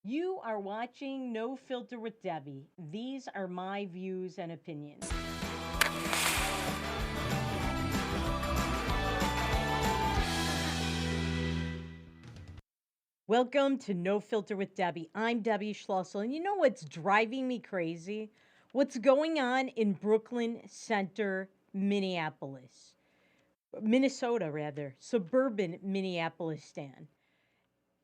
You are watching No Filter with Debbie. These are my views and opinions. Welcome to No Filter with Debbie. I'm Debbie Schlossel, and you know what's driving me crazy? What's going on in Brooklyn Center, Minnesota, rather, suburban Minneapolis, Stan.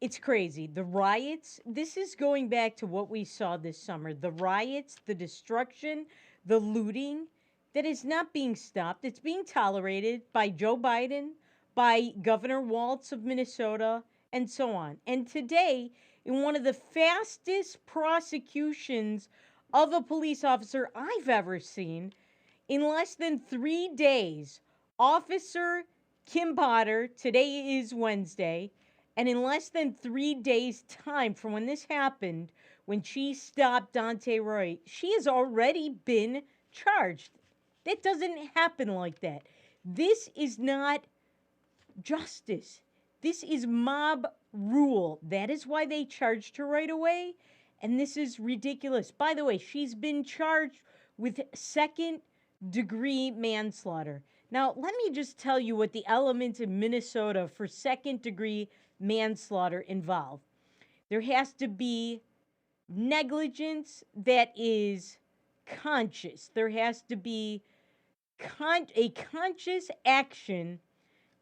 It's crazy. The riots, this is going back to what we saw this summer. The riots, the destruction, the looting that is not being stopped. It's being tolerated by Joe Biden, by Governor Walz of Minnesota, and so on. And today, in one of the fastest prosecutions of a police officer I've ever seen, in less than 3 days, Officer Kim Potter, today is Wednesday, and in less than 3 days' time from when this happened, when she stopped Dante Roy, she has already been charged. That doesn't happen like that. This is not justice. This is mob rule. That is why they charged her right away. And this is ridiculous. By the way, she's been charged with second-degree manslaughter. Now, let me just tell you what the elements in Minnesota for second-degree manslaughter involve. There has to be negligence that is conscious. There has to be a conscious action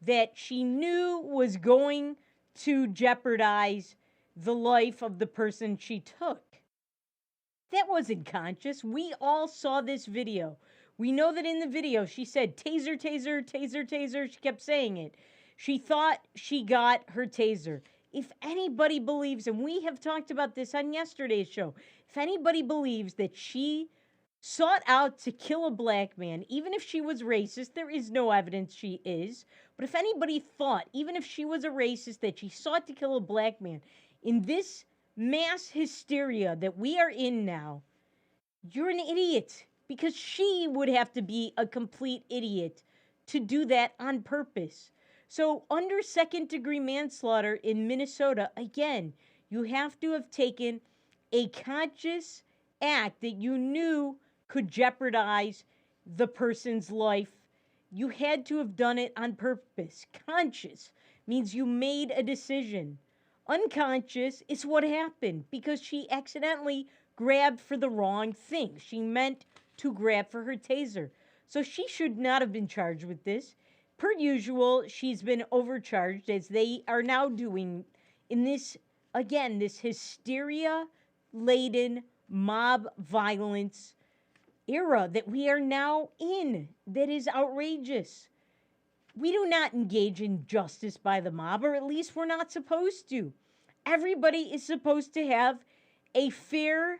that she knew was going to jeopardize the life of the person she took. That wasn't conscious. We all saw this video. We know that in the video she said, taser, taser, taser, taser. She kept saying it. She thought she got her taser. If anybody believes, and we have talked about this on yesterday's show, if anybody believes that she sought out to kill a black man, even if she was racist, there is no evidence she is, but if anybody thought, even if she was a racist, that she sought to kill a black man, in this mass hysteria that we are in now, you're an idiot, because she would have to be a complete idiot to do that on purpose. So under second-degree manslaughter in Minnesota, again, you have to have taken a conscious act that you knew could jeopardize the person's life. You had to have done it on purpose. Conscious means you made a decision. Unconscious is what happened because she accidentally grabbed for the wrong thing. She meant to grab for her taser. So she should not have been charged with this. Per usual, she's been overcharged, as they are now doing in this, again, this hysteria-laden mob violence era that we are now in, that is outrageous. We do not engage in justice by the mob, or at least we're not supposed to. Everybody is supposed to have a fair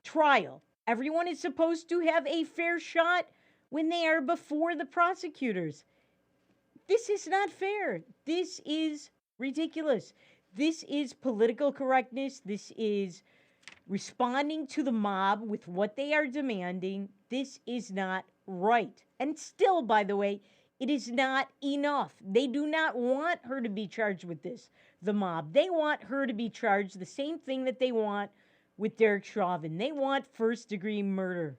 trial. Everyone is supposed to have a fair shot when they are before the prosecutors. This is not fair. This is ridiculous. This is political correctness. This is responding to the mob with what they are demanding. This is not right. And still, by the way, it is not enough. They do not want her to be charged with this, the mob. They want her to be charged the same thing that they want with Derek Chauvin. They want first-degree murder.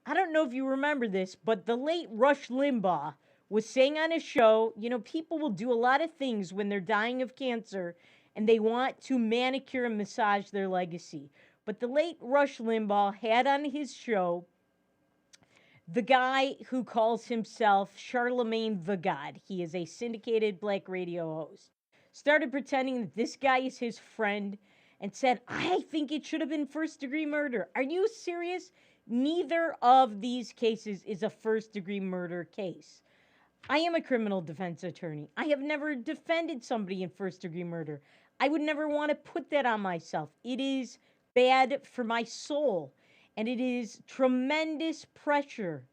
I don't know if you remember this, but the late Rush Limbaugh was saying on his show, you know, people will do a lot of things when they're dying of cancer and they want to manicure and massage their legacy. But the late Rush Limbaugh had on his show the guy who calls himself Charlemagne the God. He is a syndicated black radio host. Started pretending that this guy is his friend and said, I think it should have been first-degree murder. Are you serious? Neither of these cases is a first-degree murder case. I am a criminal defense attorney. I have never defended somebody in first-degree murder. I would never want to put that on myself. It is bad for my soul, and it is tremendous pressure.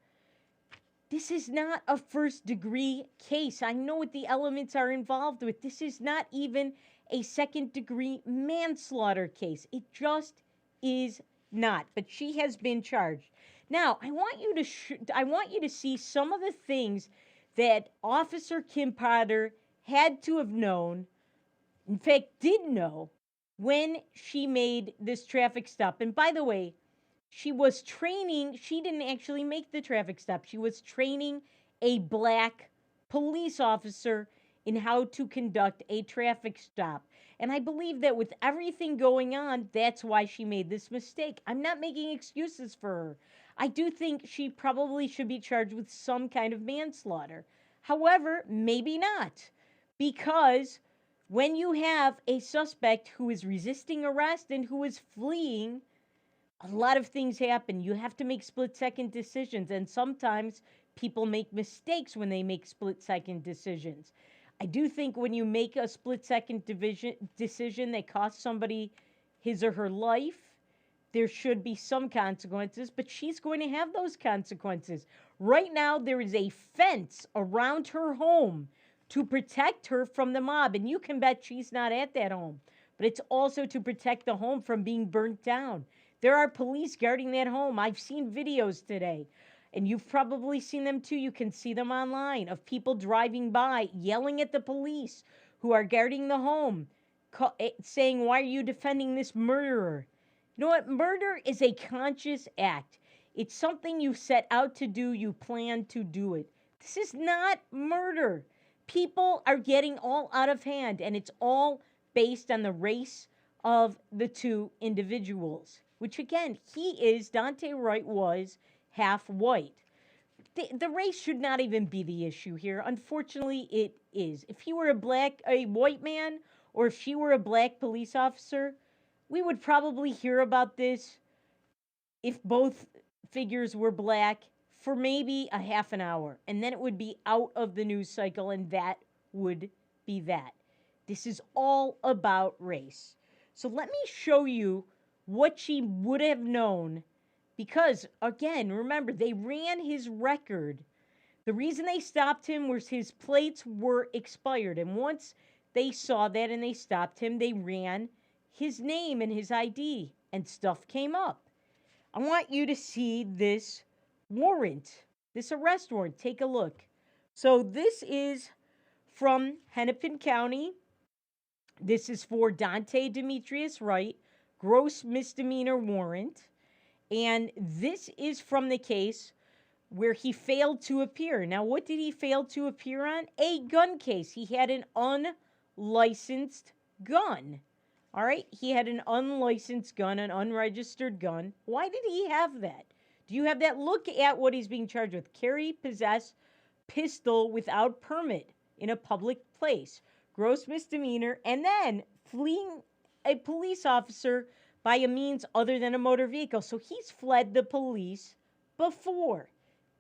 This is not a first-degree case. I know what the elements are involved with. This is not even a second-degree manslaughter case. It just is not. But she has been charged. Now, I want you to see some of the things that Officer Kim Potter had to have known, in fact, did know, when she made this traffic stop. And by the way, she was training, she didn't actually make the traffic stop. She was training a black police officer in how to conduct a traffic stop. And I believe that with everything going on, that's why she made this mistake. I'm not making excuses for her. I do think she probably should be charged with some kind of manslaughter. However, maybe not. Because when you have a suspect who is resisting arrest and who is fleeing, a lot of things happen. You have to make split second decisions, and sometimes people make mistakes when they make split second decisions. I do think when you make a split second decision that costs somebody his or her life, there should be some consequences, but she's going to have those consequences. Right now, there is a fence around her home to protect her from the mob, and you can bet she's not at that home. But it's also to protect the home from being burnt down. There are police guarding that home. I've seen videos today, and you've probably seen them too. You can see them online of people driving by, yelling at the police who are guarding the home, saying, "Why are you defending this murderer?" You know what? Murder is a conscious act. It's something you set out to do, you plan to do it. This is not murder. People are getting all out of hand, and it's all based on the race of the two individuals, which again, Dante Wright was half white. The race should not even be the issue here. Unfortunately, it is. If he were a white man, or if she were a black police officer, we would probably hear about this if both figures were black for maybe a half an hour. And then it would be out of the news cycle, and that would be that. This is all about race. So let me show you what she would have known. Because, again, remember, they ran his record. The reason they stopped him was his plates were expired. And once they saw that and they stopped him, they ran his name and his ID, and stuff came up. I want you to see this warrant, this arrest warrant. Take a look. So this is from Hennepin County. This is for Dante Demetrius Wright, gross misdemeanor warrant. And this is from the case where he failed to appear. Now, what did he fail to appear on? A gun case. He had an unlicensed gun. All right, he had an unlicensed gun, an unregistered gun. Why did he have that? Do you have that? Look at what he's being charged with. Carry, possess, pistol without permit in a public place. Gross misdemeanor, and then fleeing a police officer by a means other than a motor vehicle. So he's fled the police before.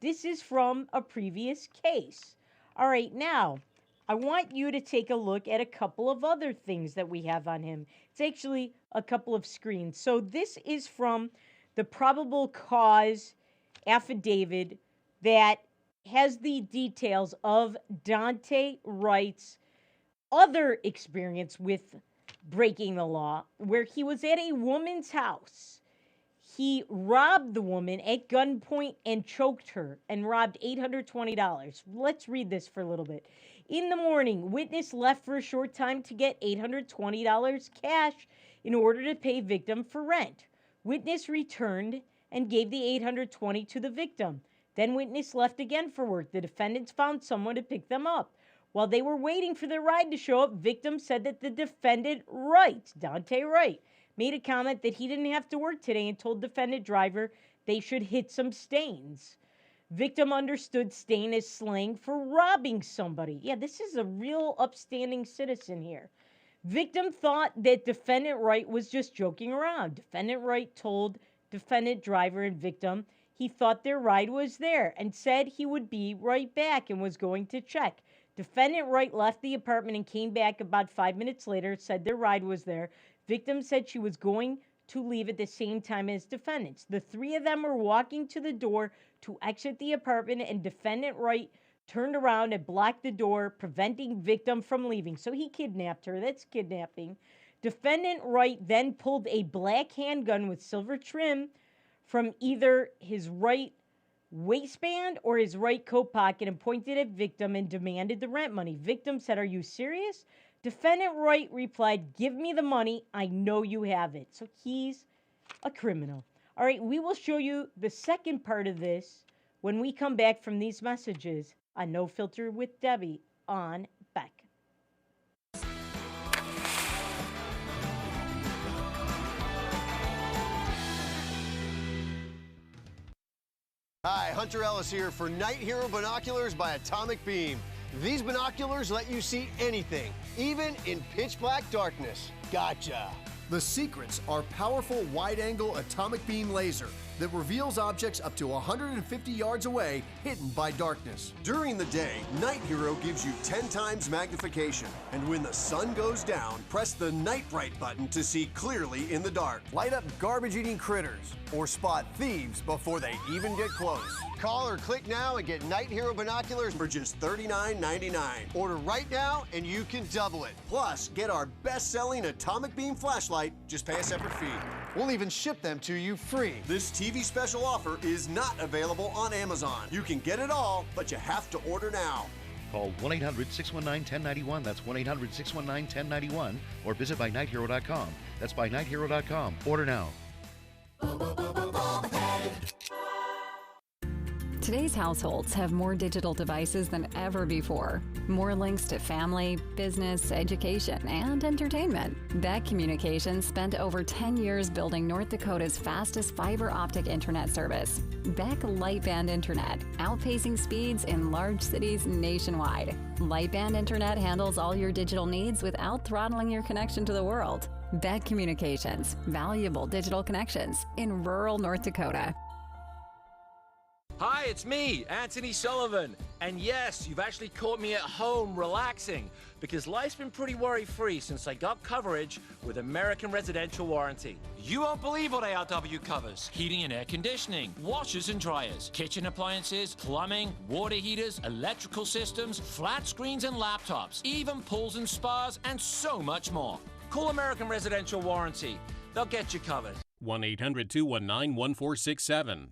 This is from a previous case. All right, now, I want you to take a look at a couple of other things that we have on him. It's actually a couple of screens. So this is from the probable cause affidavit that has the details of Dante Wright's other experience with breaking the law, where he was at a woman's house. He robbed the woman at gunpoint and choked her and robbed $820. Let's read this for a little bit. In the morning, witness left for a short time to get $820 cash in order to pay victim for rent. Witness returned and gave the $820 to the victim. Then witness left again for work. The defendants found someone to pick them up. While they were waiting for their ride to show up, victim said that the defendant Wright, Dante Wright, made a comment that he didn't have to work today and told defendant driver they should hit some stains. Victim understood stain as slang for robbing somebody. Yeah, this is a real upstanding citizen here. Victim thought that defendant Wright was just joking around. Defendant Wright told defendant driver and victim he thought their ride was there and said he would be right back and was going to check. Defendant Wright left the apartment and came back about 5 minutes later, said their ride was there. Victim said she was going to leave at the same time as defendants. The three of them were walking to the door to exit the apartment, and defendant Wright turned around and blocked the door, preventing victim from leaving. So he kidnapped her. That's kidnapping. Defendant Wright then pulled a black handgun with silver trim from either his right waistband or his right coat pocket and pointed at victim and demanded the rent money. Victim said, "Are you serious?" Defendant Wright replied, "Give me the money. I know you have it." So he's a criminal. All right, we will show you the second part of this when we come back from these messages on No Filter with Debbie on Beck. Hi, Hunter Ellis here for Night Hero Binoculars by Atomic Beam. These binoculars let you see anything, even in pitch black darkness. Gotcha. The secrets are powerful wide-angle atomic beam laser that reveals objects up to 150 yards away, hidden by darkness. During the day, Night Hero gives you 10 times magnification. And when the sun goes down, press the Night Bright button to see clearly in the dark. Light up garbage-eating critters or spot thieves before they even get close. Call or click now and get Night Hero binoculars for just $39.99. Order right now and you can double it. Plus, get our best-selling atomic beam flashlight. Just pay a separate fee. We'll even ship them to you free. This TV special offer is not available on Amazon. You can get it all, but you have to order now. Call 1-800-619-1091. That's 1-800-619-1091. Or visit bynighthero.com. That's bynighthero.com. Order now. Today's households have more digital devices than ever before. More links to family, business, education, and entertainment. Beck Communications spent over 10 years building North Dakota's fastest fiber optic internet service. Beck Lightband Internet, outpacing speeds in large cities nationwide. Lightband Internet handles all your digital needs without throttling your connection to the world. Beck Communications, valuable digital connections in rural North Dakota. Hi, it's me, Anthony Sullivan. And yes, you've actually caught me at home relaxing because life's been pretty worry-free since I got coverage with American Residential Warranty. You won't believe what ARW covers. Heating and air conditioning, washers and dryers, kitchen appliances, plumbing, water heaters, electrical systems, flat screens and laptops, even pools and spas, and so much more. Call American Residential Warranty. They'll get you covered. 1-800-219-1467.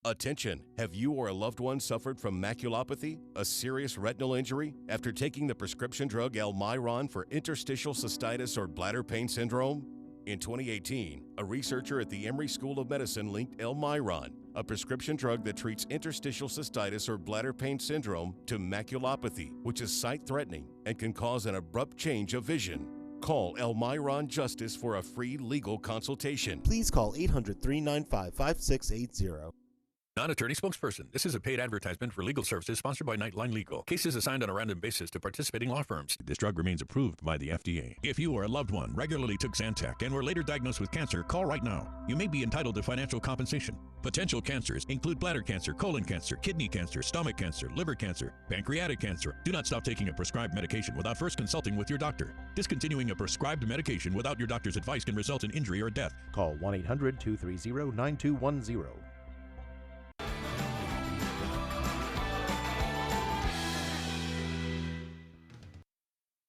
Attention! Have you or a loved one suffered from maculopathy, a serious retinal injury, after taking the prescription drug Almiron for interstitial cystitis or bladder pain syndrome? In 2018, a researcher at the Emory School of Medicine linked Almiron, a prescription drug that treats interstitial cystitis or bladder pain syndrome, to maculopathy, which is sight-threatening and can cause an abrupt change of vision. Call Almiron Justice for a free legal consultation. Please call 800-395-5680. Non-attorney spokesperson. This is a paid advertisement for legal services sponsored by Nightline Legal. Cases assigned on a random basis to participating law firms. This drug remains approved by the FDA. If you or a loved one regularly took Zantac and were later diagnosed with cancer, call right now. You may be entitled to financial compensation. Potential cancers include bladder cancer, colon cancer, kidney cancer, stomach cancer, liver cancer, pancreatic cancer. Do not stop taking a prescribed medication without first consulting with your doctor. Discontinuing a prescribed medication without your doctor's advice can result in injury or death. Call 1-800-230-9210.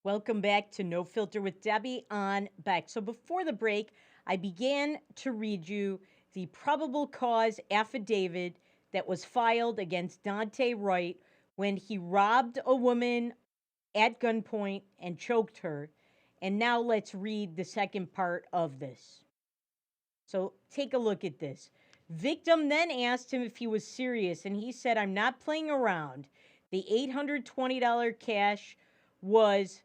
Welcome back to No Filter with Debbie on Beck. So before the break, I began to read you the probable cause affidavit that was filed against Dante Wright when he robbed a woman at gunpoint and choked her. And now let's read the second part of this. So take a look at this. Victim then asked him if he was serious, and he said, "I'm not playing around." The $820 cash was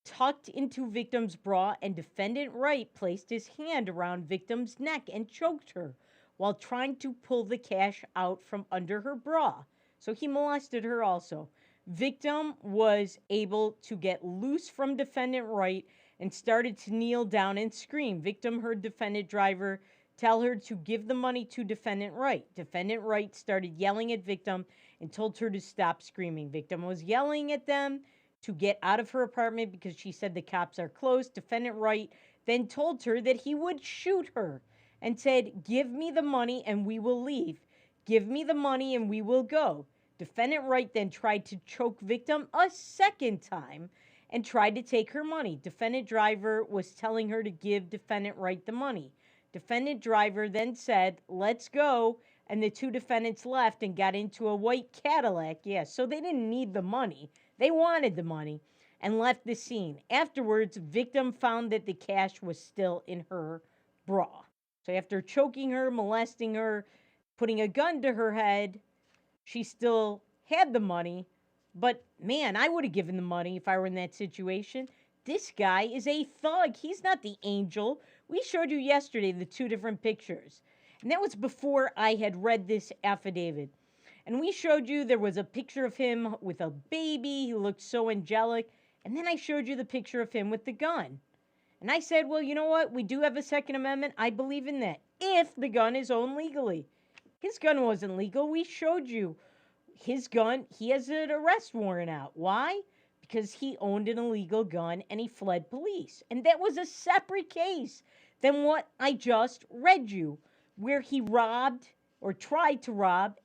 tucked into victim's bra, and defendant Wright placed his hand around victim's neck and choked her while trying to pull the cash out from under her bra. So he molested her also. Victim was able to get loose from defendant Wright and started to kneel down and scream. Victim heard defendant driver tell her to give the money to defendant Wright. Defendant Wright started yelling at victim and told her to stop screaming. Victim was yelling at them to get out of her apartment because she said the cops are close. Defendant Wright then told her that he would shoot her and said, "Give me the money and we will leave. Give me the money and we will go." Defendant Wright then tried to choke victim a second time and tried to take her money. Defendant driver was telling her to give defendant Wright the money. Defendant driver then said, "Let's go," and the two defendants left and got into a white Cadillac. Yeah, so they didn't need the money. They wanted the money. and left the scene. Afterwards, victim found that the cash was still in her bra. So after choking her, molesting her, putting a gun to her head, she still had the money. But man, I would have given the money if I were in that situation. This guy is a thug. He's not the angel. We showed you yesterday the two different pictures. And that was before I had read this affidavit. And we showed you there was a picture of him with a baby. He looked so angelic. And then I showed you the picture of him with the gun. And I said, well, you know what? We do have a Second Amendment. I believe in that. If the gun is owned legally. His gun wasn't legal. We showed you his gun. He has an arrest warrant out. Why? Because he owned an illegal gun and he fled police. And that was a separate case than what I just read you, where he robbed or tried to rob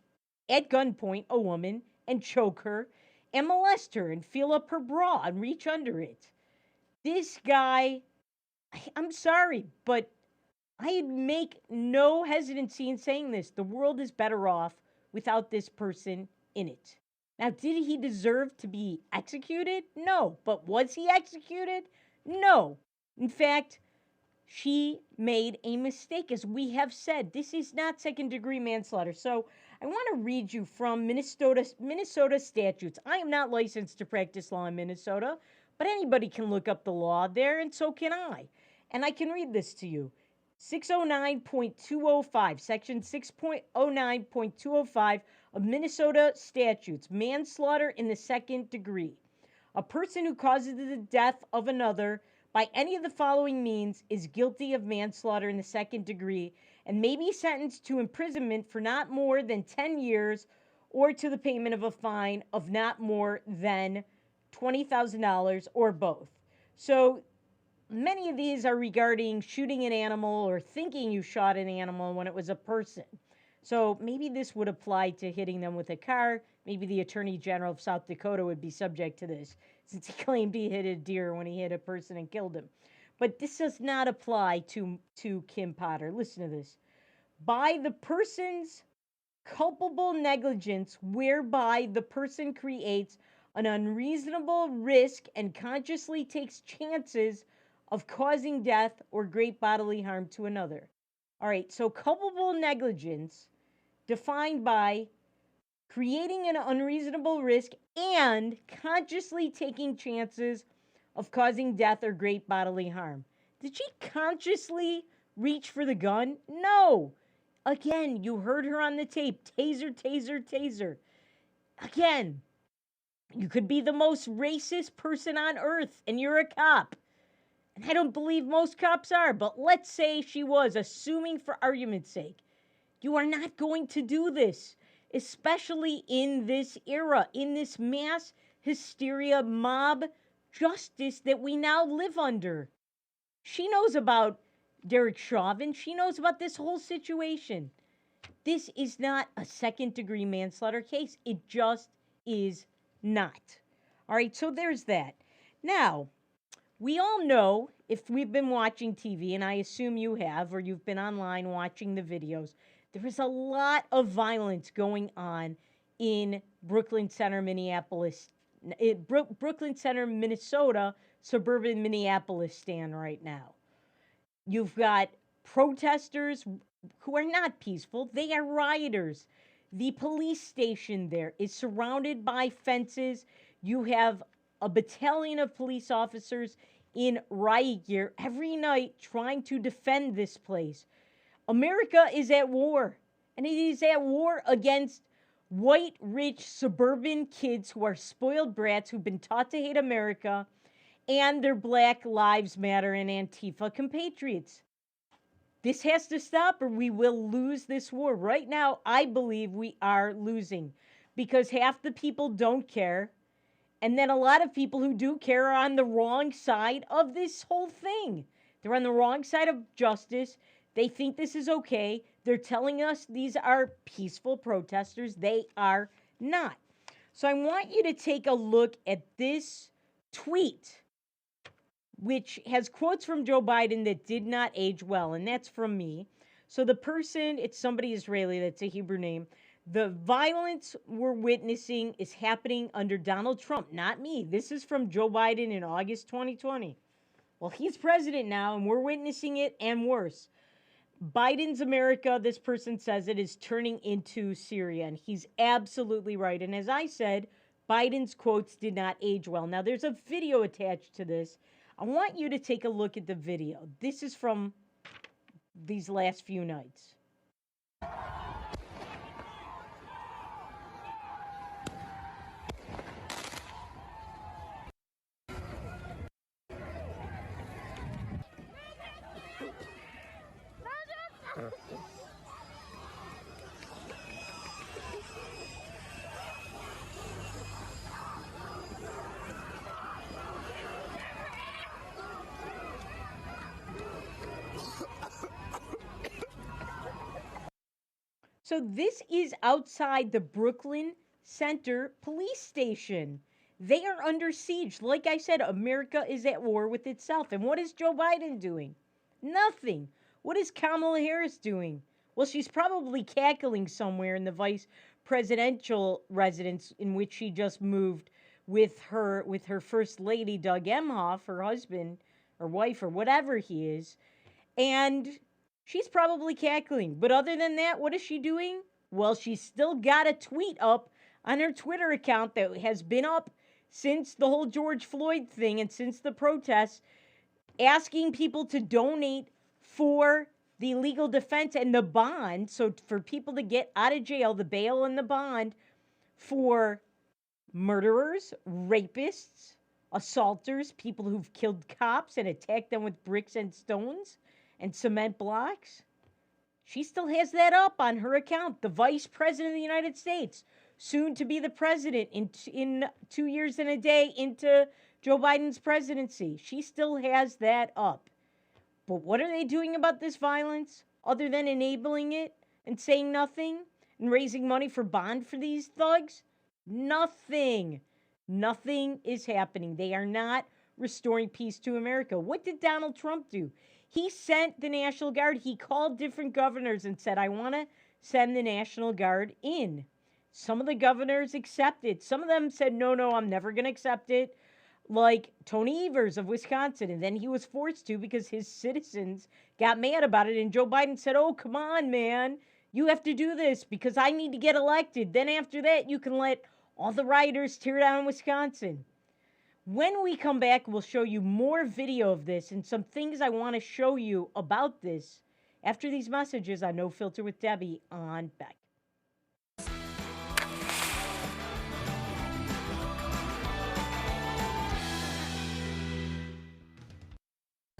at gunpoint a woman and choke her and molest her and feel up her bra and reach under it. This guy, I'm sorry, but I make no hesitancy in saying this. The world is better off without this person in it. Now, did he deserve to be executed? No. But was he executed? No. In fact, she made a mistake. As we have said, this is not second-degree manslaughter. So I want to read you from Minnesota statutes. I am not licensed to practice law in Minnesota, but anybody can look up the law there, and so can I. And I can read this to you. 609.205, section 6.09.205 of Minnesota statutes, manslaughter in the second degree. A person who causes the death of another by any of the following means is guilty of manslaughter in the second degree and may be sentenced to imprisonment for not more than 10 years or to the payment of a fine of not more than $20,000 or both. So many of these are regarding shooting an animal or thinking you shot an animal when it was a person. So maybe this would apply to hitting them with a car. Maybe the Attorney General of South Dakota would be subject to this, since he claimed he hit a deer when he hit a person and killed him. But this does not apply to Kim Potter. Listen to this. By the person's culpable negligence whereby the person creates an unreasonable risk and consciously takes chances of causing death or great bodily harm to another. All right, so culpable negligence defined by creating an unreasonable risk and consciously taking chances of causing death or great bodily harm. Did she consciously reach for the gun? No. Again, you heard her on the tape. Taser, taser, taser. Again, you could be the most racist person on earth and you're a cop. And I don't believe most cops are, but let's say she was, assuming for argument's sake. You are not going to do this, especially in this era, in this mass hysteria mob justice that we now live under. She knows about Derek Chauvin. She knows about this whole situation. This is not a second-degree manslaughter case. It just is not. All right, so there's that. Now, we all know, if we've been watching TV, and I assume you have, or you've been online watching the videos, there is a lot of violence going on in Brooklyn Center, Minneapolis, Brooklyn Center, Minnesota, suburban Minneapolis stand right now. You've got protesters who are not peaceful. They are rioters. The police station there is surrounded by fences. You have a battalion of police officers in riot gear every night trying to defend this place. America is at war, and it is at war against white, rich, suburban kids who are spoiled brats who've been taught to hate America, and their Black Lives Matter and Antifa compatriots. This has to stop or we will lose this war. Right now, I believe we are losing because half the people don't care, and then a lot of people who do care are on the wrong side of this whole thing. They're on the wrong side of justice. They think this is okay. They're telling us these are peaceful protesters. They are not. So I want you to take a look at this tweet, which has quotes from Joe Biden that did not age well, and that's from me. So the person, it's somebody Israeli, that's a Hebrew name. The violence we're witnessing is happening under Donald Trump, not me. This is from Joe Biden in August 2020. Well, he's president now, and we're witnessing it, and worse. Biden's America, this person says it, is turning into Syria, and he's absolutely right. And as I said, Biden's quotes did not age well. Now, there's a video attached to this. I want you to take a look at the video. This is from these last few nights. So this is outside the Brooklyn Center police station. They are under siege. Like I said, America is at war with itself. And what is Joe Biden doing? Nothing. What is Kamala Harris doing? Well, she's probably cackling somewhere in the vice presidential residence in which she just moved with her first lady, Doug Emhoff, her husband or wife or whatever he is. And she's probably cackling. But other than that, what is she doing? Well, she's still got a tweet up on her Twitter account that has been up since the whole George Floyd thing and since the protests, asking people to donate for the legal defense and the bond. So for people to get out of jail, the bail and the bond for murderers, rapists, assaulters, people who've killed cops and attacked them with bricks and stones and cement blocks. She still has that up on her account. The Vice President of the United States, soon to be the president in 2 years and a day into Joe Biden's presidency. She still has that up. But what are they doing about this violence other than enabling it and saying nothing and raising money for bond for these thugs? Nothing. Nothing is happening. They are not restoring peace to America. What did Donald Trump do? He sent the National Guard. He called different governors and said, I want to send the National Guard in. Some of the governors accepted. Some of them said, no, I'm never going to accept it. Like Tony Evers of Wisconsin. And then he was forced to because his citizens got mad about it. And Joe Biden said, oh, come on, man. You have to do this because I need to get elected. Then after that, you can let all the rioters tear down Wisconsin. When we come back, we'll show you more video of this and some things I want to show you about this after these messages on No Filter with Debbie on Beck.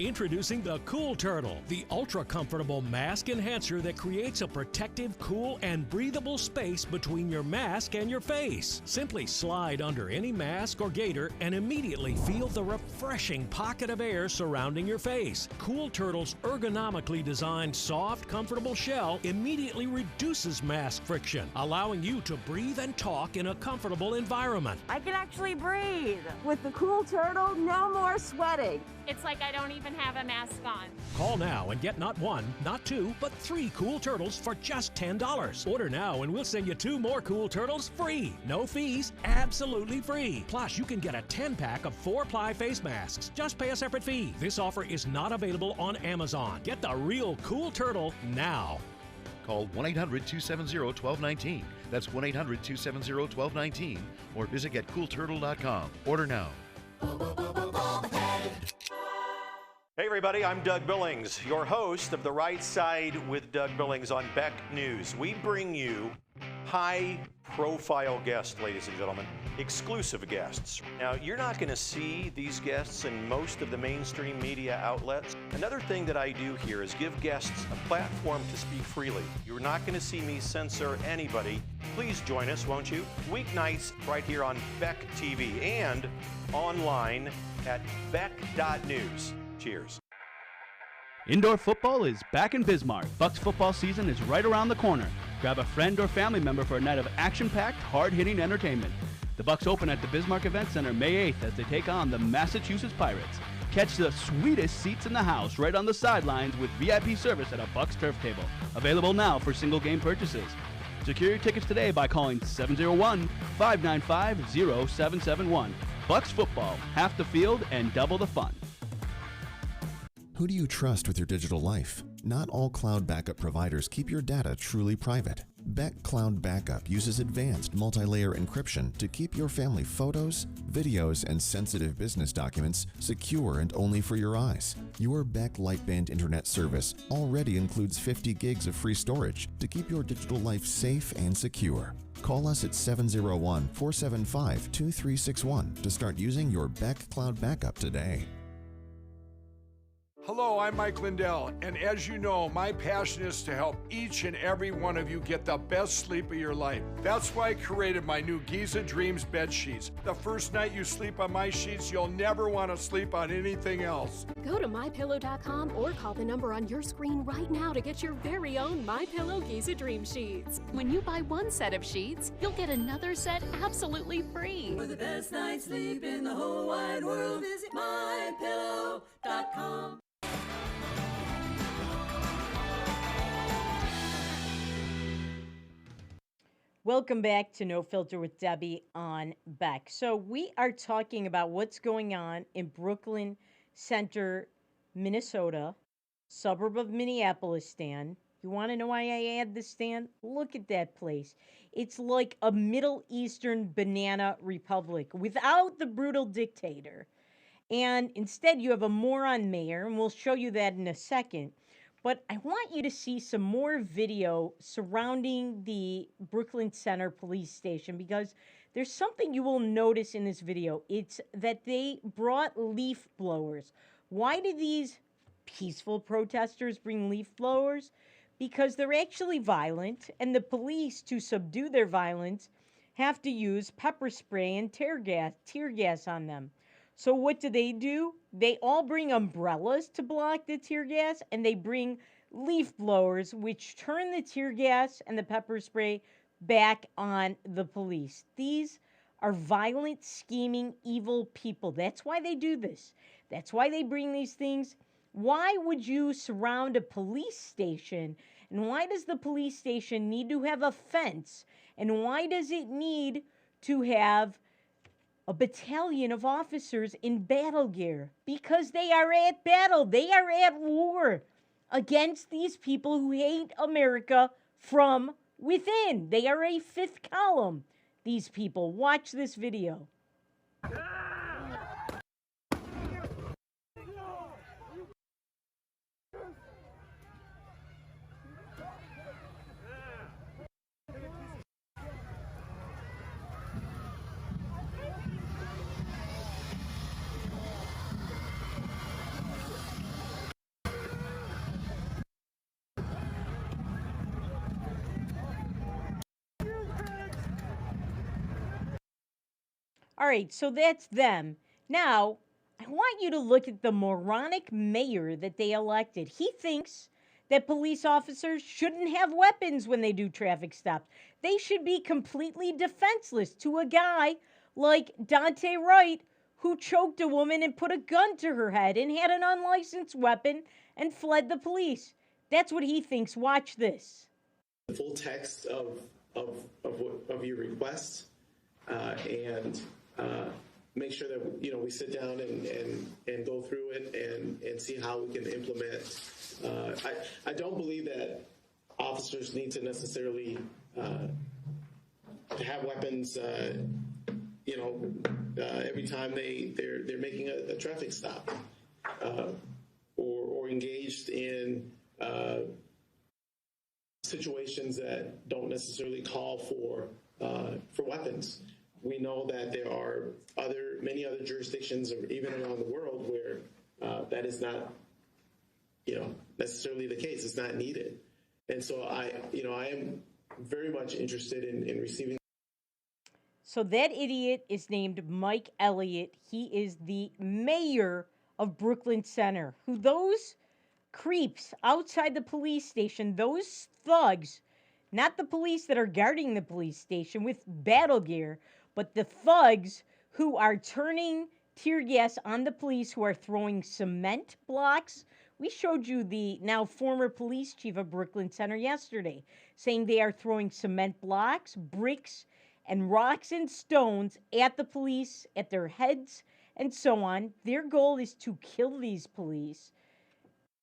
Introducing the Cool Turtle, the ultra-comfortable mask enhancer that creates a protective, cool, and breathable space between your mask and your face. Simply slide under any mask or gaiter and immediately feel the refreshing pocket of air surrounding your face. Cool Turtle's ergonomically designed, soft, comfortable shell immediately reduces mask friction, allowing you to breathe and talk in a comfortable environment. I can actually breathe. With the Cool Turtle, no more sweating. It's like I don't even have a mask on. Call now and get not one, not two, but 3 Cool Turtles for just $10. Order now and we'll send you 2 more Cool Turtles free. No fees, absolutely free. Plus, you can get a 10-pack of 4-ply face masks. Just pay a separate fee. This offer is not available on Amazon. Get the real Cool Turtle now. Call 1-800-270-1219. That's 1-800-270-1219. Or visit getcoolturtle.com. Order now. Hey everybody, I'm Doug Billings, your host of The Right Side with Doug Billings on Beck News. We bring you high-profile guests, ladies and gentlemen, exclusive guests. Now, you're not going to see these guests in most of the mainstream media outlets. Another thing that I do here is give guests a platform to speak freely. You're not going to see me censor anybody. Please join us, won't you? Weeknights right here on Beck TV and online at beck.news. Cheers. Indoor football is back in Bismarck. Bucks football season is right around the corner. Grab a friend or family member for a night of action-packed, hard-hitting entertainment. The Bucks open at the Bismarck Event Center May 8th as they take on the Massachusetts Pirates. Catch the sweetest seats in the house right on the sidelines with VIP service at a Bucks turf table. Available now for single game purchases. Secure your tickets today by calling 701-595-0771. Bucks football, half the field and double the fun. Who do you trust with your digital life? Not all cloud backup providers keep your data truly private. Beck Cloud Backup uses advanced multi-layer encryption to keep your family photos, videos, and sensitive business documents secure and only for your eyes. Your Beck Lightband Internet service already includes 50 gigs of free storage to keep your digital life safe and secure. Call us at 701-475-2361 to start using your Beck Cloud Backup today. Hello, I'm Mike Lindell, and as you know, my passion is to help each and every one of you get the best sleep of your life. That's why I created my new Giza Dreams bed sheets. The first night you sleep on my sheets, you'll never want to sleep on anything else. Go to mypillow.com or call the number on your screen right now to get your very own MyPillow Giza Dream sheets. When you buy one set of sheets, you'll get another set absolutely free. For the best night's sleep in the whole wide world, visit mypillow.com. Welcome back to No Filter with Debbie on Beck. So we are talking about what's going on in Brooklyn Center, Minnesota, suburb of Minneapolis, Stan. You want to know why I add this, Stan? Look at that place. It's like a Middle Eastern banana republic without the brutal dictator. And instead you have a moron mayor, and we'll show you that in a second. But I want you to see some more video surrounding the Brooklyn Center police station because there's something you will notice in this video. It's that they brought leaf blowers. Why did these peaceful protesters bring leaf blowers? Because they're actually violent, and the police, to subdue their violence, have to use pepper spray and tear gas on them. So what do? They all bring umbrellas to block the tear gas, and they bring leaf blowers, which turn the tear gas and the pepper spray back on the police. These are violent, scheming, evil people. That's why they do this. That's why they bring these things. Why would you surround a police station? And why does the police station need to have a fence? And why does it need to have a battalion of officers in battle gear? Because they are at battle. They are at war against these people who hate America from within. They are a fifth column, these people. Watch this video. All right, so that's them. Now, I want you to look at the moronic mayor that they elected. He thinks that police officers shouldn't have weapons when they do traffic stops. They should be completely defenseless to a guy like Dante Wright, who choked a woman and put a gun to her head and had an unlicensed weapon and fled the police. That's what he thinks. Watch this. The full text of your request and make sure that we sit down and go through it and see how we can implement. I don't believe that officers need to necessarily have weapons. Every time they're making a traffic stop or engaged in situations that don't necessarily call for weapons. We know that there are many other jurisdictions, or even around the world, where that is not, necessarily the case. It's not needed, and so I am very much interested in receiving. So that idiot is named Mike Elliott. He is the mayor of Brooklyn Center. Who those creeps outside the police station, those thugs, not the police that are guarding the police station with battle gear, but the thugs who are turning tear gas on the police who are throwing cement blocks. We showed you the now former police chief of Brooklyn Center yesterday, saying they are throwing cement blocks, bricks, and rocks and stones at the police, at their heads, and so on. Their goal is to kill these police.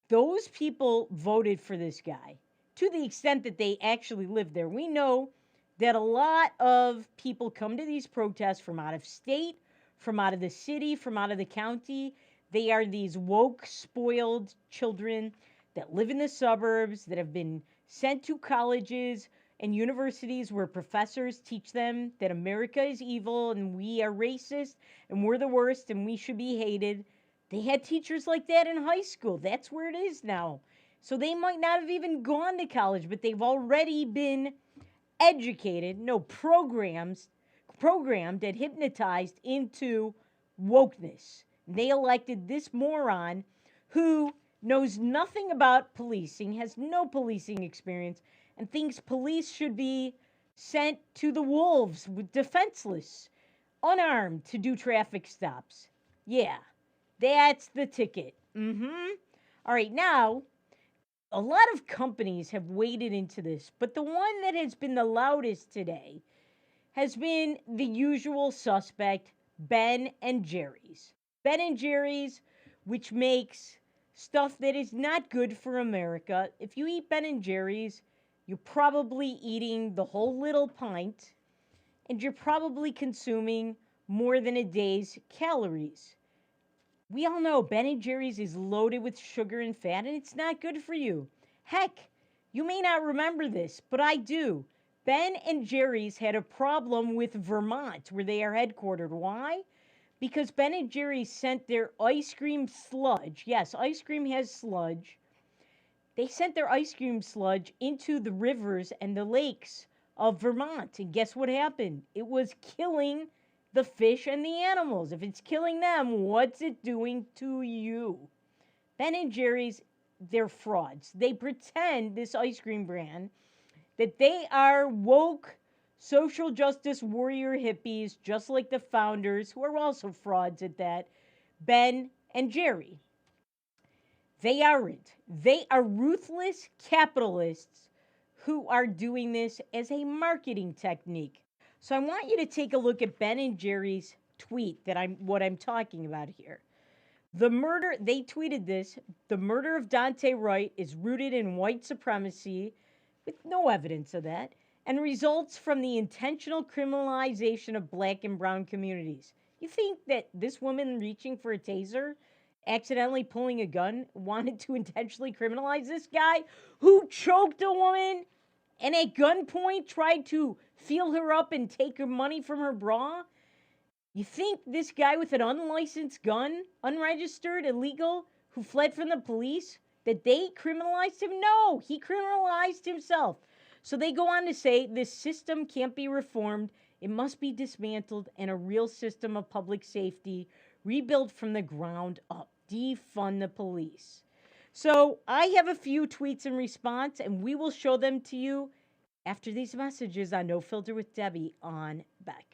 Those people voted for this guy to the extent that they actually live there. We know that a lot of people come to these protests from out of state, from out of the city, from out of the county. They are these woke, spoiled children that live in the suburbs, that have been sent to colleges and universities where professors teach them that America is evil and we are racist and we're the worst and we should be hated. They had teachers like that in high school. That's where it is now. So they might not have even gone to college, but they've already been educated, programmed and hypnotized into wokeness. They elected this moron who knows nothing about policing, has no policing experience, and thinks police should be sent to the wolves, defenseless, unarmed, to do traffic stops. Yeah, that's the ticket. All right, now, a lot of companies have waded into this, but the one that has been the loudest today has been the usual suspect, Ben and Jerry's. Ben and Jerry's, which makes stuff that is not good for America. If you eat Ben and Jerry's, you're probably eating the whole little pint, and you're probably consuming more than a day's calories. We all know Ben & Jerry's is loaded with sugar and fat, and it's not good for you. Heck, you may not remember this, but I do. Ben & Jerry's had a problem with Vermont, where they are headquartered. Why? Because Ben & Jerry's sent their ice cream sludge. Yes, ice cream has sludge. They sent their ice cream sludge into the rivers and the lakes of Vermont. And guess what happened? It was killing the fish and the animals. If it's killing them, what's it doing to you? Ben & Jerry's, they're frauds. They pretend, this ice cream brand, that they are woke, social justice warrior hippies, just like the founders, who are also frauds at that, Ben and Jerry. They aren't. They are ruthless capitalists who are doing this as a marketing technique. So I want you to take a look at Ben and Jerry's tweet what I'm talking about here. The murder, they tweeted this, the murder of Dante Wright is rooted in white supremacy, with no evidence of that, and results from the intentional criminalization of black and brown communities. You think that this woman reaching for a taser, accidentally pulling a gun, wanted to intentionally criminalize this guy who choked a woman and at gunpoint tried to feel her up and take her money from her bra? You think this guy with an unlicensed gun, unregistered, illegal, who fled from the police, that they criminalized him? No, he criminalized himself. So they go on to say this system can't be reformed. It must be dismantled and a real system of public safety rebuilt from the ground up. Defund the police. So I have a few tweets in response, and we will show them to you after these messages on No Filter with Debbie on Beck.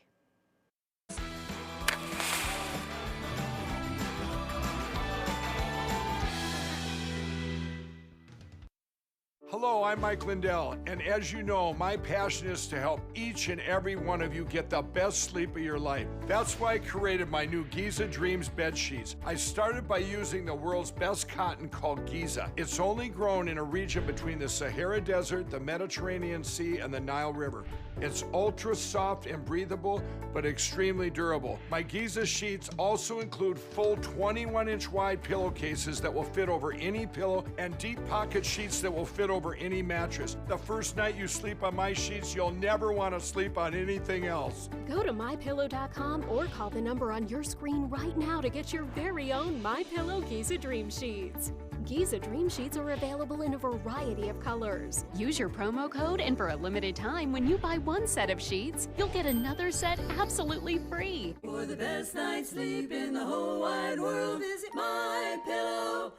Hello, I'm Mike Lindell, and as you know, my passion is to help each and every one of you get the best sleep of your life. That's why I created my new Giza Dreams bed sheets. I started by using the world's best cotton called Giza. It's only grown in a region between the Sahara Desert, the Mediterranean Sea, and the Nile River. It's ultra soft and breathable, but extremely durable. My Giza sheets also include full 21-inch wide pillowcases that will fit over any pillow and deep pocket sheets that will fit over any mattress. The first night you sleep on my sheets, you'll never want to sleep on anything else. Go to MyPillow.com or call the number on your screen right now to get your very own MyPillow Giza Dream Sheets. Giza Dream Sheets are available in a variety of colors. Use your promo code, and for a limited time, when you buy one set of sheets, you'll get another set absolutely free. For the best night's sleep in the whole wide world, visit MyPillow.com.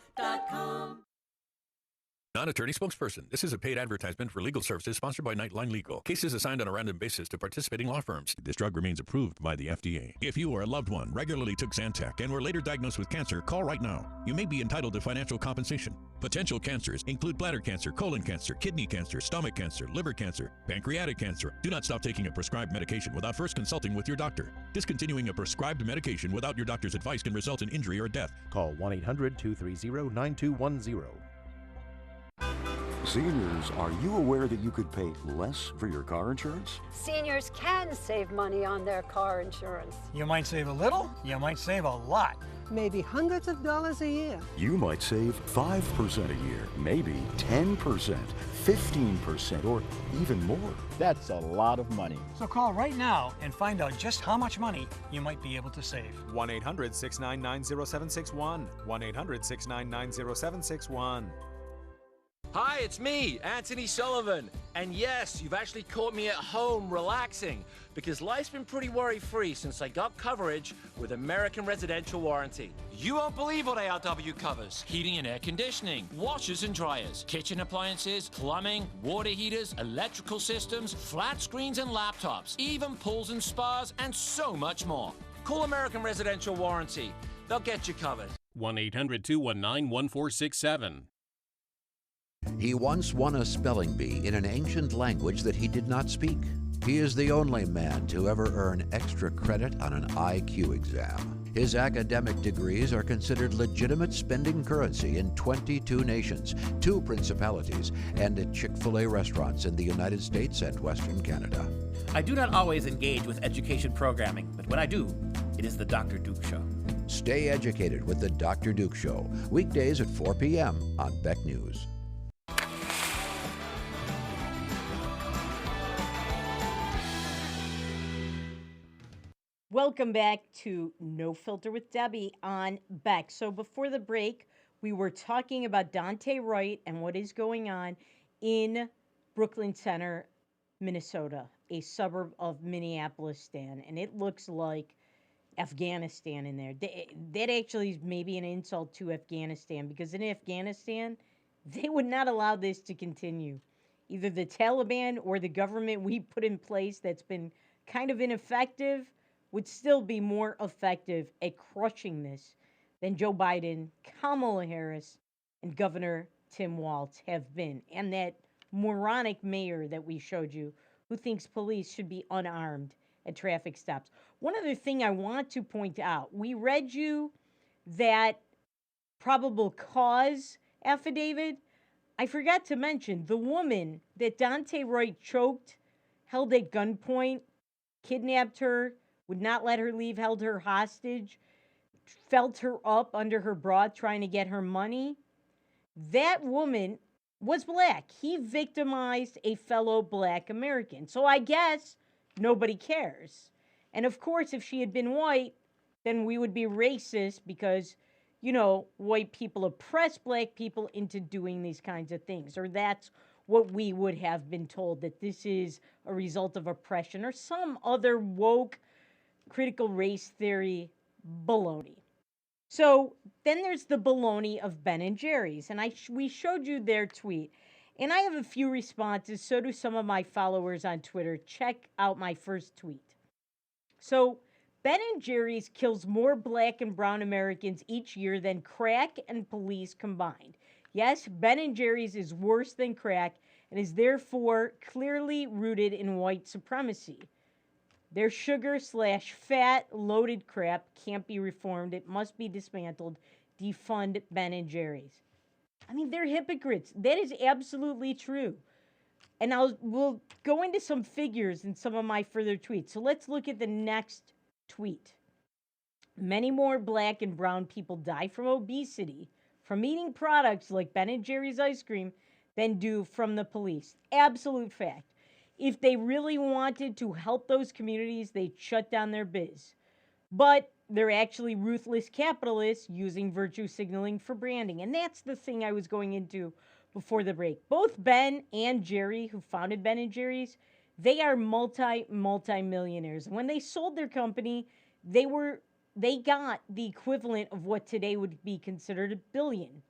Non-attorney spokesperson. This is a paid advertisement for legal services sponsored by Nightline Legal. Cases assigned on a random basis to participating law firms. This drug remains approved by the FDA. If you or a loved one regularly took Zantac and were later diagnosed with cancer, call right now. You may be entitled to financial compensation. Potential cancers include bladder cancer, colon cancer, kidney cancer, stomach cancer, liver cancer, pancreatic cancer. Do not stop taking a prescribed medication without first consulting with your doctor. Discontinuing a prescribed medication without your doctor's advice can result in injury or death. Call 1-800-230-9210. Seniors, are you aware that you could pay less for your car insurance? Seniors can save money on their car insurance. You might save a little, you might save a lot. Maybe hundreds of dollars a year. You might save 5% a year, maybe 10%, 15%, or even more. That's a lot of money. So call right now and find out just how much money you might be able to save. 1-800-699-0761. 1-800-699-0761. Hi, it's me, Anthony Sullivan. And yes, you've actually caught me at home relaxing because life's been pretty worry-free since I got coverage with American Residential Warranty. You won't believe what ARW covers. Heating and air conditioning, washers and dryers, kitchen appliances, plumbing, water heaters, electrical systems, flat screens and laptops, even pools and spas, and so much more. Call American Residential Warranty. They'll get you covered. 1-800-219-1467. He once won a spelling bee in an ancient language that he did not speak. He is the only man to ever earn extra credit on an IQ exam. His academic degrees are considered legitimate spending currency in 22 nations, 2 principalities, and at Chick-fil-A restaurants in the United States and Western Canada. I do not always engage with education programming, but when I do, it is the Dr. Duke Show. Stay educated with the Dr. Duke Show, weekdays at 4 p.m. on Beck News. Welcome back to No Filter with Debbie on Beck. So before the break, we were talking about Dante Wright and what is going on in Brooklyn Center, Minnesota, a suburb of Minneapolis, Stan. And it looks like Afghanistan in there. That actually is maybe an insult to Afghanistan, because in Afghanistan, they would not allow this to continue. Either the Taliban or the government we put in place that's been kind of ineffective would still be more effective at crushing this than Joe Biden, Kamala Harris, and Governor Tim Walz have been. And that moronic mayor that we showed you who thinks police should be unarmed at traffic stops. One other thing I want to point out, we read you that probable cause affidavit. I forgot to mention the woman that Dante Wright choked, held at gunpoint, kidnapped her, would not let her leave, held her hostage, felt her up under her bra trying to get her money. That woman was black. He victimized a fellow black American. So I guess nobody cares. And of course, if she had been white, then we would be racist because, you know, white people oppress black people into doing these kinds of things. Or that's what we would have been told, that this is a result of oppression or some other woke critical race theory baloney. So then there's the baloney of Ben and Jerry's. And we showed you their tweet. And I have a few responses. So do some of my followers on Twitter. Check out my first tweet. So Ben and Jerry's kills more black and brown Americans each year than crack and police combined. Yes, Ben and Jerry's is worse than crack and is therefore clearly rooted in white supremacy. Their sugar/fat loaded crap can't be reformed. It must be dismantled. Defund Ben and Jerry's. I mean, they're hypocrites. That is absolutely true. And we'll go into some figures in some of my further tweets. So let's look at the next tweet. Many more black and brown people die from obesity from eating products like Ben and Jerry's ice cream than do from the police. Absolute fact. If they really wanted to help those communities, they'd shut down their biz. But they're actually ruthless capitalists using virtue signaling for branding. And that's the thing I was going into before the break. Both Ben and Jerry, who founded Ben and Jerry's, they are multi-millionaires. When they sold their company, they got the equivalent of what today would be considered $1 billion.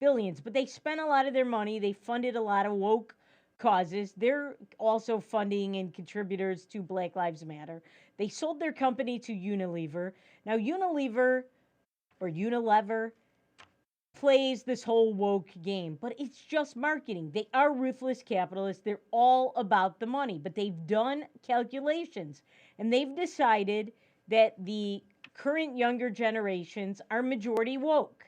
billions. But they spent a lot of their money. They funded a lot of woke causes. They're also funding and contributors to Black Lives Matter. They sold their company to Unilever. Now, Unilever plays this whole woke game, but it's just marketing. They are ruthless capitalists. They're all about the money, but they've done calculations and they've decided that the current younger generations are majority woke.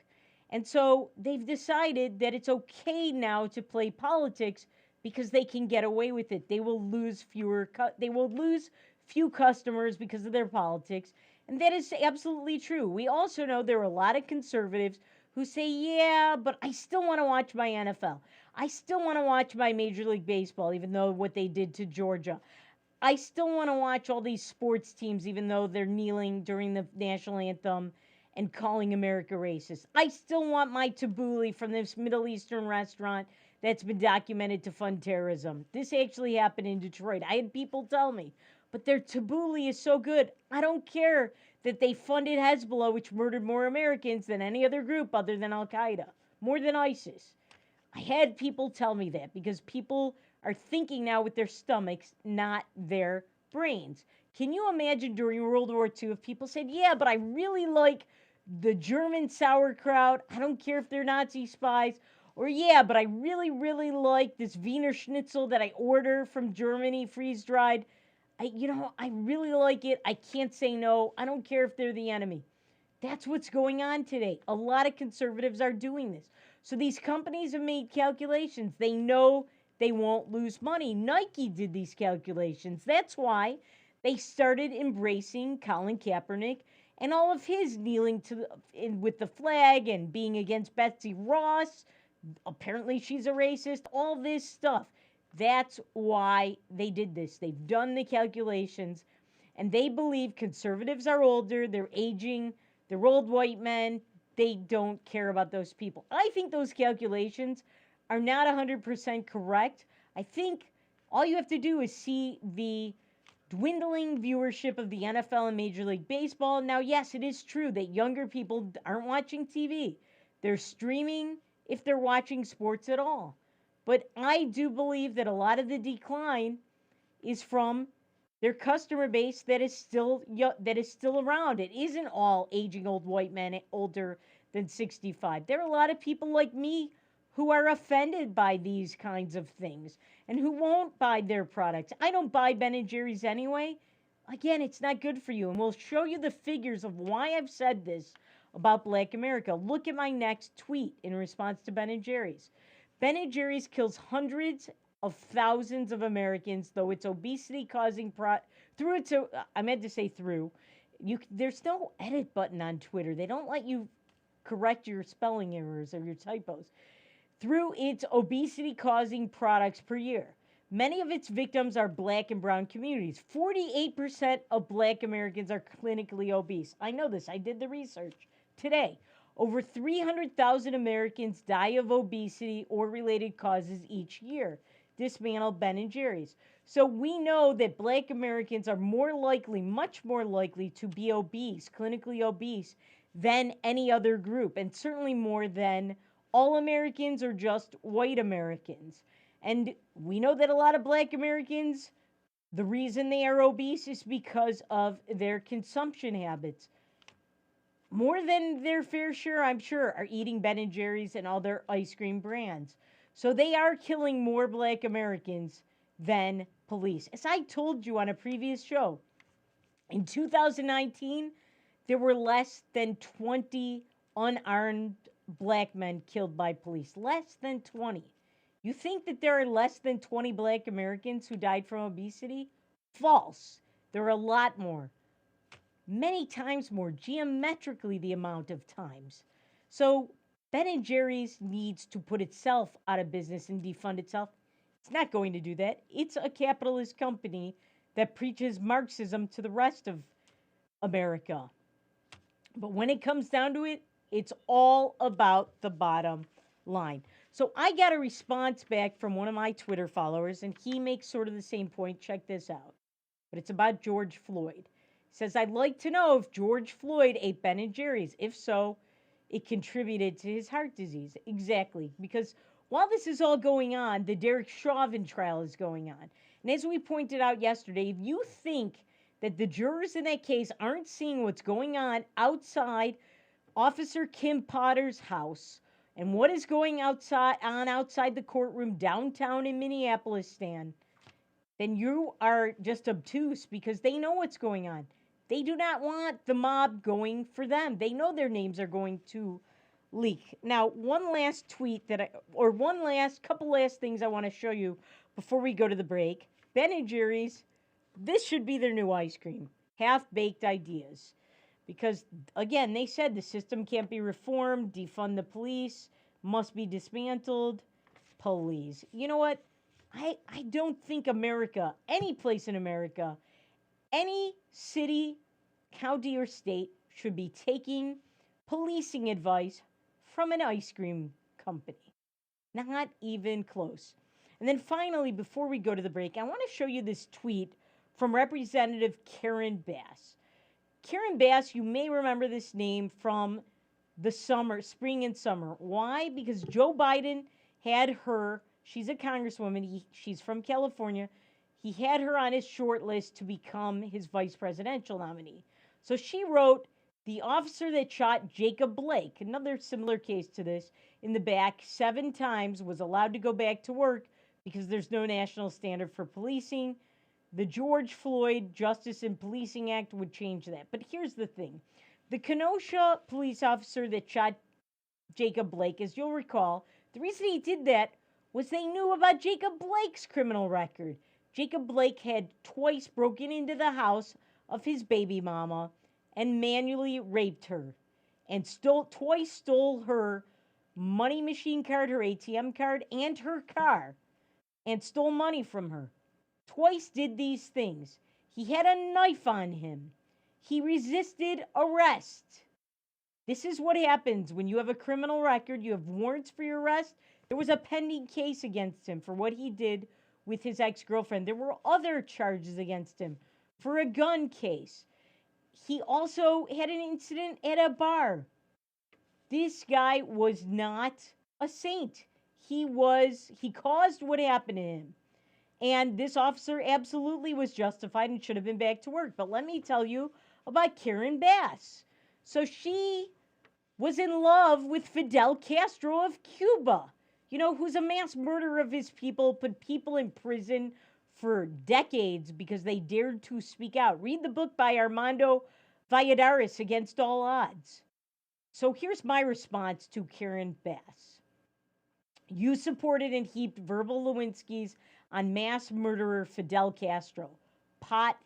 And so they've decided that it's okay now to play politics because they can get away with it. They will lose few customers because of their politics, and that is absolutely true. We also know there are a lot of conservatives who say, yeah, but I still want to watch my NFL. I still want to watch my Major League Baseball, even though what they did to Georgia. I still want to watch all these sports teams, even though they're kneeling during the national anthem and calling America racist. I still want my tabbouleh from this Middle Eastern restaurant that's been documented to fund terrorism. This actually happened in Detroit. I had people tell me, but their tabbouleh is so good. I don't care that they funded Hezbollah, which murdered more Americans than any other group other than Al-Qaeda, more than ISIS. I had people tell me that because people are thinking now with their stomachs, not their brains. Can you imagine during World War II if people said, yeah, but I really like the German sauerkraut. I don't care if they're Nazi spies. Or, yeah, but I really, really like this Wiener Schnitzel that I order from Germany, freeze-dried. I really like it. I can't say no. I don't care if they're the enemy. That's what's going on today. A lot of conservatives are doing this. So these companies have made calculations. They know they won't lose money. Nike did these calculations. That's why they started embracing Colin Kaepernick and all of his kneeling with the flag and being against Betsy Ross. Apparently she's a racist. All this stuff. That's why they did this. They've done the calculations, and they believe conservatives are older, they're aging, they're old white men. They don't care about those people. I think those calculations are not 100% correct. I think all you have to do is see the dwindling viewership of the NFL and Major League Baseball. Now, yes, it is true that younger people aren't watching TV. They're streaming if they're watching sports at all. But I do believe that a lot of the decline is from their customer base that is still around. It isn't all aging old white men older than 65. There are a lot of people like me who are offended by these kinds of things and who won't buy their products. I don't buy Ben & Jerry's anyway. Again, it's not good for you. And we'll show you the figures of why I've said this about Black America. Look at my next tweet in response to Ben & Jerry's. Ben & Jerry's kills hundreds of thousands of Americans, though its obesity-causing there's no edit button on Twitter. They don't let you correct your spelling errors or your typos. Through its obesity-causing products per year. Many of its victims are Black and brown communities. 48% of Black Americans are clinically obese. I know this. I did the research today. Over 300,000 Americans die of obesity or related causes each year. Dismantle Ben & Jerry's. So we know that Black Americans are much more likely to be obese, clinically obese, than any other group, and certainly more than all Americans or just white Americans. And we know that a lot of Black Americans, the reason they are obese is because of their consumption habits. More than their fair share, I'm sure, are eating Ben & Jerry's and all their ice cream brands. So they are killing more Black Americans than police. As I told you on a previous show, in 2019, there were less than 20 unarmed Black men killed by police. Less than 20. You think that there are less than 20 Black Americans who died from obesity? False. There are a lot more. Many times more, geometrically the amount of times. So Ben & Jerry's needs to put itself out of business and defund itself. It's not going to do that. It's a capitalist company that preaches Marxism to the rest of America. But when it comes down to it, it's all about the bottom line. So I got a response back from one of my Twitter followers, and he makes sort of the same point. Check this out. But it's about George Floyd. He says, I'd like to know if George Floyd ate Ben & Jerry's. If so, it contributed to his heart disease. Exactly. Because while this is all going on, the Derek Chauvin trial is going on. And as we pointed out yesterday, if you think that the jurors in that case aren't seeing what's going on outside Officer Kim Potter's house and what is going outside the courtroom downtown in Minneapolis, Stan, then you are just obtuse, because they know what's going on. They do not want the mob going for them. They know their names are going to leak. Now, one last couple last things I want to show you before we go to the break. Ben & Jerry's, this should be their new ice cream. Half-baked ideas. Because, again, they said the system can't be reformed, defund the police, must be dismantled. Police. You know what? I don't think America, any place in America, any city, county, or state should be taking policing advice from an ice cream company. Not even close. And then finally, before we go to the break, I want to show you this tweet from Representative Karen Bass. Karen Bass, you may remember this name from the spring and summer. Why? Because Joe Biden had her, she's a congresswoman, she's from California, he had her on his short list to become his vice presidential nominee. So she wrote, the officer that shot Jacob Blake, another similar case to this, in the back 7 times was allowed to go back to work because there's no national standard for policing. The George Floyd Justice and Policing Act would change that. But here's the thing. The Kenosha police officer that shot Jacob Blake, as you'll recall, the reason he did that was they knew about Jacob Blake's criminal record. Jacob Blake had twice broken into the house of his baby mama and manually raped her and twice stole her money machine card, her ATM card, and her car, and stole money from her. Twice did these things. He had a knife on him. He resisted arrest. This is what happens when you have a criminal record, you have warrants for your arrest. There was a pending case against him for what he did with his ex-girlfriend. There were other charges against him for a gun case. He also had an incident at a bar. This guy was not a saint. He caused what happened to him. And this officer absolutely was justified and should have been back to work. But let me tell you about Karen Bass. So she was in love with Fidel Castro of Cuba, who's a mass murderer of his people, put people in prison for decades because they dared to speak out. Read the book by Armando Valladares, Against All Odds. So here's my response to Karen Bass. You supported and heaped verbal Lewinsky's on mass murderer Fidel Castro. Pot,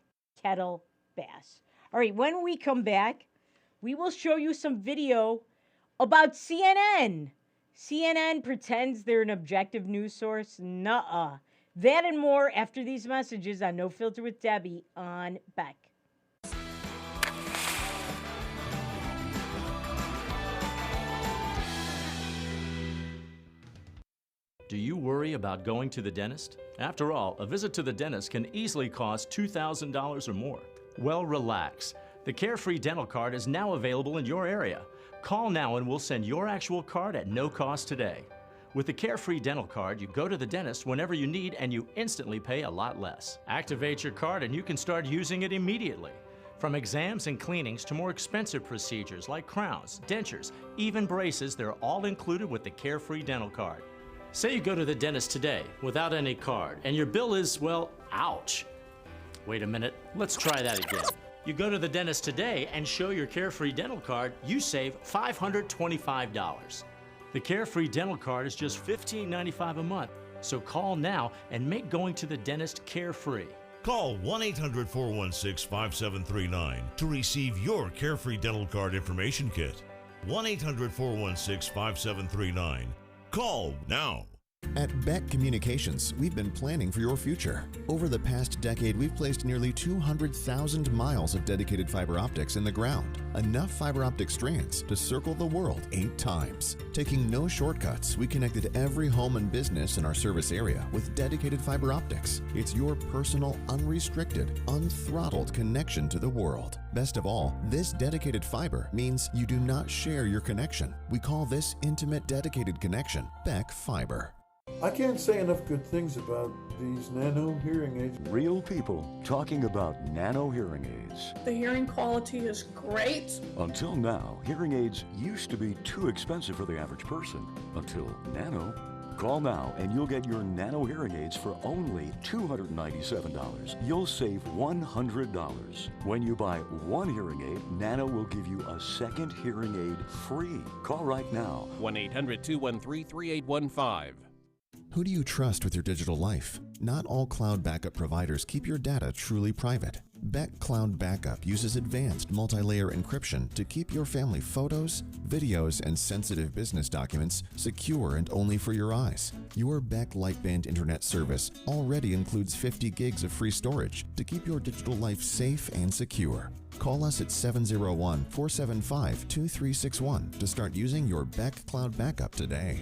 kettle, Bass. All right, when we come back, we will show you some video about CNN. CNN pretends they're an objective news source. Nuh-uh. That and more after these messages on No Filter with Debbie on Beck. Do you worry about going to the dentist? After all, a visit to the dentist can easily cost $2,000 or more. Well, relax. The Carefree Dental Card is now available in your area. Call now and we'll send your actual card at no cost today. With the Carefree Dental Card, you go to the dentist whenever you need and you instantly pay a lot less. Activate your card and you can start using it immediately. From exams and cleanings to more expensive procedures like crowns, dentures, even braces, they're all included with the Carefree Dental Card. Say you go to the dentist today without any card and your bill is, well, ouch. Wait a minute, let's try that again. You go to the dentist today and show your Carefree Dental Card, you save $525. The Carefree Dental Card is just $15.95 a month, so call now and make going to the dentist carefree. Call 1-800-416-5739 to receive your Carefree Dental Card information kit. 1-800-416-5739. Call now. At Beck Communications, we've been planning for your future. Over the past decade, we've placed nearly 200,000 miles of dedicated fiber optics in the ground. Enough fiber optic strands to circle the world 8 times. Taking no shortcuts, we connected every home and business in our service area with dedicated fiber optics. It's your personal, unrestricted, unthrottled connection to the world. Best of all, this dedicated fiber means you do not share your connection. We call this intimate dedicated connection Beck Fiber. I can't say enough good things about these nano hearing aids. Real people talking about nano hearing aids. The hearing quality is great. Until now, hearing aids used to be too expensive for the average person. Until nano. Call now and you'll get your nano hearing aids for only $297. You'll save $100. When you buy one hearing aid, Nano will give you a second hearing aid free. Call right now. 1-800-213-3815. Who do you trust with your digital life? Not all cloud backup providers keep your data truly private. Beck Cloud Backup uses advanced multi-layer encryption to keep your family photos, videos, and sensitive business documents secure and only for your eyes. Your Beck Lightband Internet service already includes 50 gigs of free storage to keep your digital life safe and secure. Call us at 701-475-2361 to start using your Beck Cloud Backup today.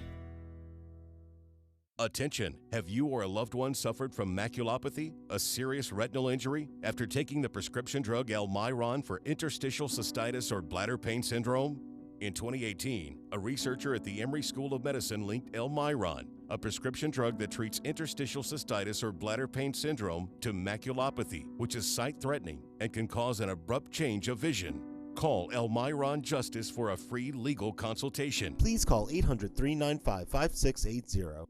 Attention! Have you or a loved one suffered from maculopathy, a serious retinal injury, after taking the prescription drug Elmiron for interstitial cystitis or bladder pain syndrome? In 2018, a researcher at the Emory School of Medicine linked Elmiron, a prescription drug that treats interstitial cystitis or bladder pain syndrome, to maculopathy, which is sight-threatening and can cause an abrupt change of vision. Call Elmiron Justice for a free legal consultation. Please call 800-395-5680.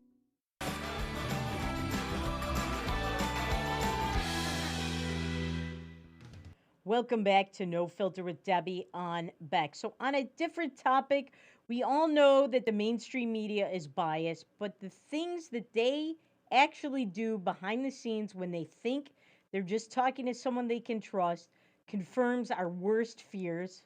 Welcome back to No Filter with Debbie on Beck. So on a different topic, we all know that the mainstream media is biased, but the things that they actually do behind the scenes when they think they're just talking to someone they can trust confirms our worst fears.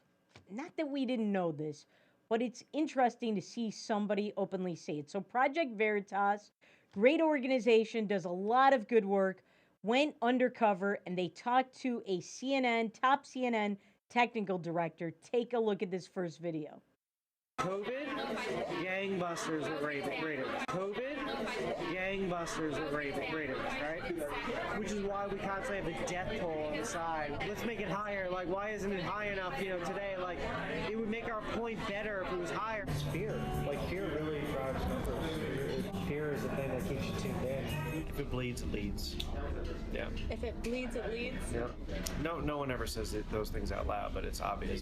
Not that we didn't know this, but it's interesting to see somebody openly say it. So Project Veritas, great organization, does a lot of good work, went undercover, and they talked to a top CNN technical director. Take a look at this first video. COVID, gangbusters with ratings. COVID, gangbusters with ratings, right? Which is why we constantly have a death toll on the side. Let's make it higher. Like, why isn't it high enough, today? Like, it would make our point better if it was higher. It's fear. Like, fear really drives numbers. Fear is the thing that keeps you tuned in. If it bleeds, it leads. Yeah. If it bleeds, it leads? Yeah. No one ever says those things out loud, but it's obvious.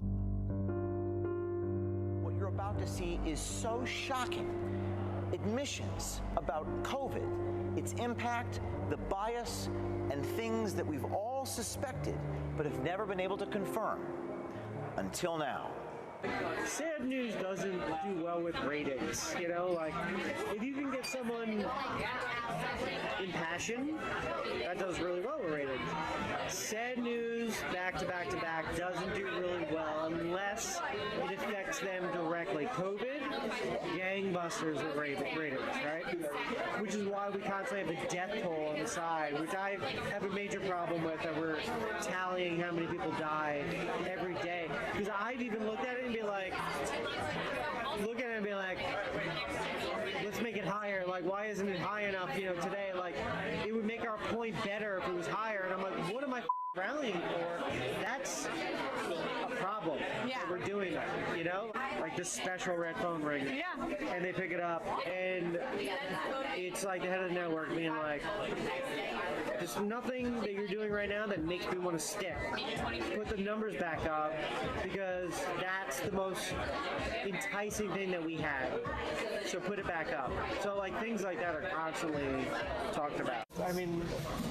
What you're about to see is so shocking. Admissions about COVID, its impact, the bias, and things that we've all suspected but have never been able to confirm until now. Sad news doesn't do well with ratings, like if you can get someone impassioned, that does really well with ratings. Sad news back to back to back doesn't do really well unless it affects them directly. COVID, gangbusters with ratings, right? Which is why we constantly have a death toll on the side, which I have a major problem with, that we're tallying how many people die every day. Because I've even looked at it and be like, let's make it higher. Like, why isn't it high enough, today? Like, it would make our point better if it was higher. And I'm like, what am I rallying for? That's a problem. Yeah. We're doing that, like this special red phone ring. Yeah. And they pick it up, and it's like the head of the network being like, there's nothing that you're doing right now that makes me want to stick. Put the numbers back up, because that's the most enticing thing that we have. So put it back up. So like things like that are constantly talked about. I mean,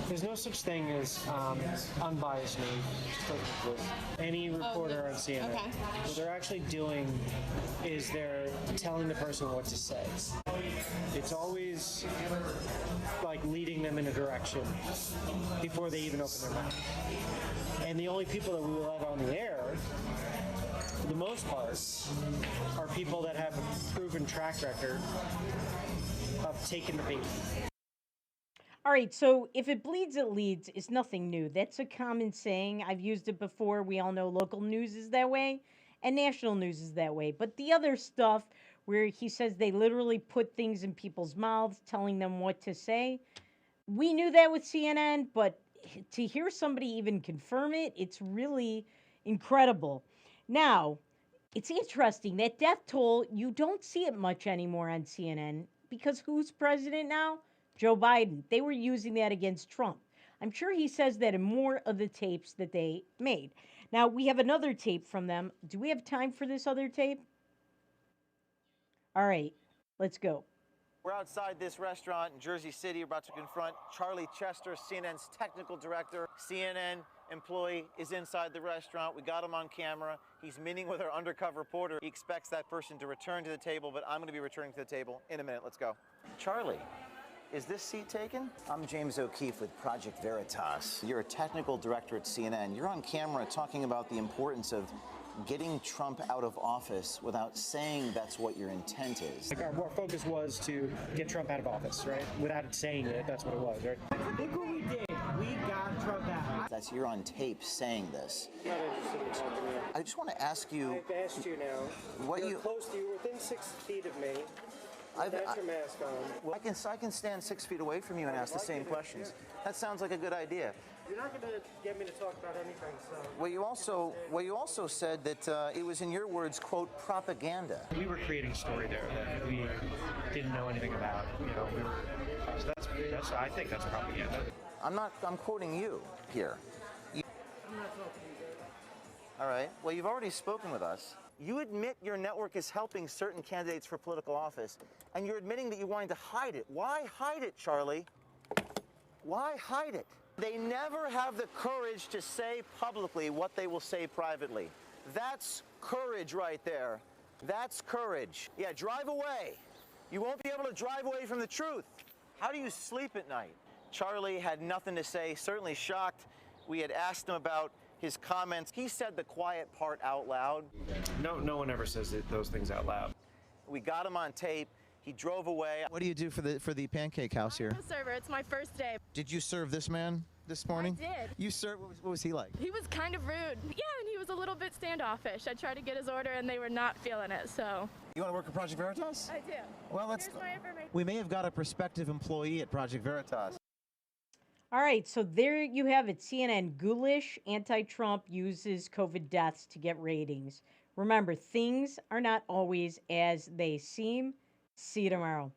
there's no such thing as unbiased news. Just like this. Any reporter on CNN. Okay. What they're actually doing is they're telling the person what to say. It's always like leading them in a direction before they even open their mouth. And the only people that we will have on the air, for the most part, are people that have a proven track record of taking the bait. All right, so if it bleeds, it leads is nothing new. That's a common saying. I've used it before. We all know local news is that way and national news is that way. But the other stuff where he says they literally put things in people's mouths, telling them what to say, we knew that with CNN, but to hear somebody even confirm it, it's really incredible. Now, it's interesting that death toll, you don't see it much anymore on CNN because who's president now? Joe Biden. They were using that against Trump. I'm sure he says that in more of the tapes that they made. Now, we have another tape from them. Do we have time for this other tape? All right, let's go. We're outside this restaurant in Jersey City. We're about to confront Charlie Chester, CNN's technical director. CNN employee is inside the restaurant. We got him on camera. He's meeting with our undercover reporter. He expects that person to return to the table, but I'm going to be returning to the table in a minute. Let's go. Charlie, is this seat taken? I'm James O'Keefe with Project Veritas. You're a technical director at CNN. You're on camera talking about the importance of getting Trump out of office without saying that's what your intent is. Like our focus was to get Trump out of office, right? Without saying it, that's what it was, right? Look what we did. We got Trump out. That's you're on tape saying this. Not interested in talking to you. I just want to ask you. I've asked you now. What You're you close to you, within 6 feet of me. Without your mask on. Well, I can stand 6 feet away from you and ask the same questions. That sounds like a good idea. You're not going to get me to talk about anything, so... Well, you also said that it was, in your words, quote, propaganda. We were creating a story there that we didn't know anything about. You know, so that's I think that's propaganda. I'm quoting you here. I'm not talking to you. All right. Well, you've already spoken with us. You admit your network is helping certain candidates for political office, and you're admitting that you're wanting to hide it. Why hide it, Charlie? Why hide it? They never have the courage to say publicly what they will say privately. That's courage right there. That's courage. Yeah, drive away. You won't be able to drive away from the truth. How do you sleep at night? Charlie had nothing to say, certainly shocked. We had asked him about his comments. He said the quiet part out loud. No one ever says those things out loud. We got him on tape. He drove away. What do you do for the pancake house here? I'm a server. It's my first day. Did you serve this man this morning? I did. You served. What was he like? He was kind of rude. Yeah, and he was a little bit standoffish. I tried to get his order, and they were not feeling it. So. You want to work at Project Veritas? I do. Well, Here's my information. We may have got a prospective employee at Project Veritas. All right, so there you have it. CNN ghoulish anti-Trump uses COVID deaths to get ratings. Remember, things are not always as they seem. See you tomorrow.